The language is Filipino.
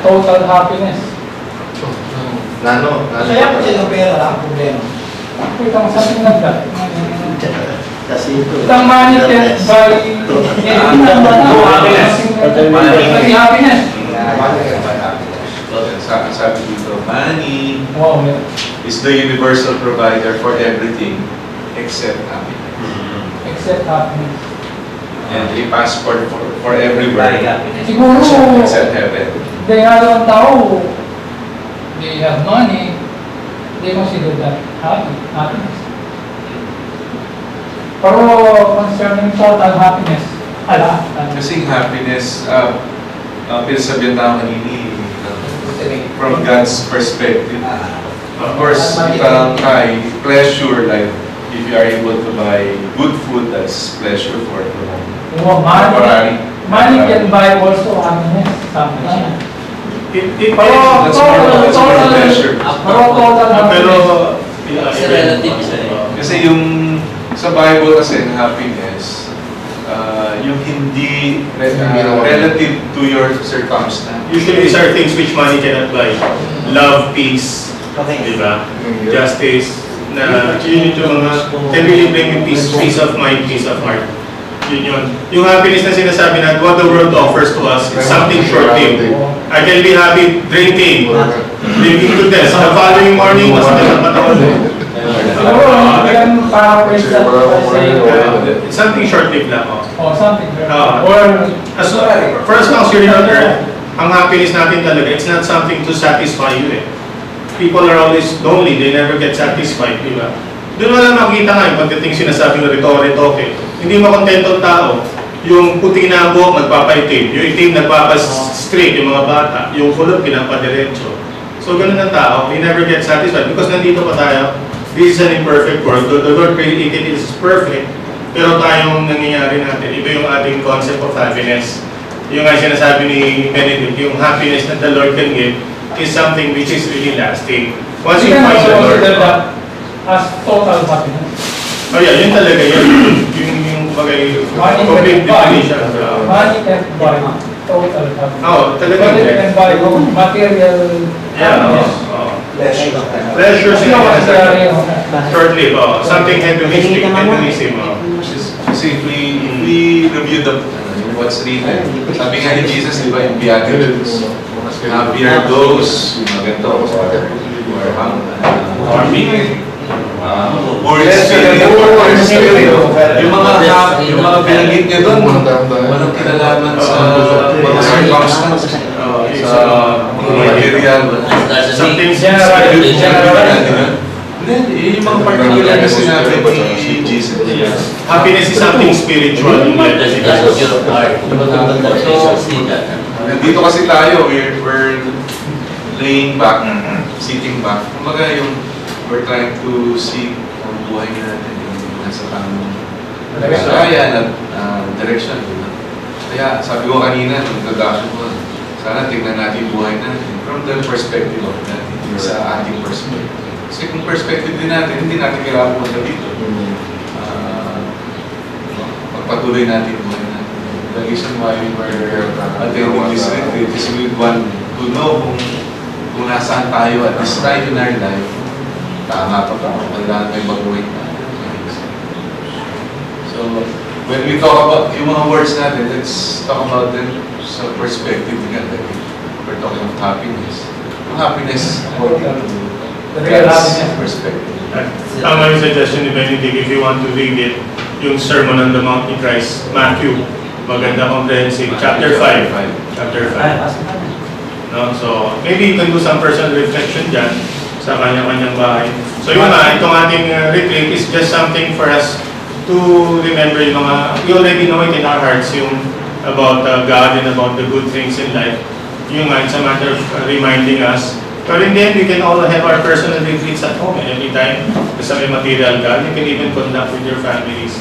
Total happiness. Nano. Kaya po siya ng pera lang ang problema. Kita mo sa pinagda. Kasi ito. Itang money can buy happiness. Sabi dito, money Wow, is the universal provider for everything except happiness. except happiness. And a passport for everywhere Siguro, except heaven. they have ang tao, they have money, they consider that happiness. Pero concerning total happiness, ala. Kasi happiness, pinasabihan tayo kanini, from God's perspective. Of course, pleasure, like if you are able to buy good food, that's pleasure for the moment. Money can buy also happiness. Sometimes. That's more pleasure. Pero Kasi yung sa Bible kasi happiness, yung hindi relative to your circumstance. Usually these are things which money cannot buy. Love, peace, diba? Justice, na yun yung mga can really bring you peace of mind, peace of heart. Yun yun. Yung happiness na sinasabi na what the world offers to us is something short-lived. I can be happy drinking to death. The following morning, mas matawag. It's something short-lived lang. Oh, something. For as long as you're on earth, ang happiness natin talaga, it's not something to satisfy you eh. People are always lonely, they never get satisfied, di ba? Doon mo lang makikita nga yung pagdating sinasabing rhetoric, hindi makontento ang tao. Yung puti na ang buhok, nagpapaitim. Yung itim, nagpapas-straight, yung mga bata. Yung kulot, pinapadiretso. So, ganun ang tao. We never get satisfied because nandito pa tayo. This is an imperfect world. The Lord created it is perfect. Pero tayong nangyayari natin, iba yung ating concept of happiness. Yung nga sinasabi ni Benedict, yung happiness that the Lord can give is something which is really lasting. Once you find the Lord, as total happiness. oh yeah, yun talaga yun. Yung bagay, complete definition. Money can buy total happiness. Oh, talaga. Money can buy material happiness. Pleasure short-lived. Something hedonistic. Kasi if we review what's written, sabi nga ni Jesus, di ba, yung Beatitudes, happy are those who are harming, poor in spirit, yung mga binanggit niya doon, walang kinalaman sa mga circumstance, sa material, Something yung mga particular na sinabi ni Jesus. happiness is something spiritual. Nandito kasi tayo, we're laying back, sitting back. Kumbaga yung we're trying to see ang buhay natin yung nasa tamang kaya direction. Kaya sabi ko kanina, yung introduction ko, sana tingnan natin yung buhay natin from the perspective of natin, sa ating perspective. Kasi kung perspective din natin, hindi natin kailangan pumunta dito. Pagpatuloy natin yung buhay natin. The reason why we were attending this retreat is we want to know kung nasaan tayo at this time in our life, tama pa ba? Kailangan may baguhin na. So, when we talk about yung mga words natin, let's talk about them sa perspective together. We're talking of happiness. Happiness according to The real happiness perspective. Tama yung suggestion ni Benedict, if you want to read it, yung Sermon on the Mount ni Christ, Matthew, maganda comprehensive, chapter 5. Chapter 5. No? So, maybe you can do some personal reflection dyan sa kanya-kanyang bahay. So yun nga, itong ating retreat is just something for us to remember yung mga, we already know it in our hearts, yung about God and about the good things in life. Yung nga, it's a matter of reminding us. But in the end, we can all have our personal retreats at home anytime. Basta may material God, you can even conduct with your families.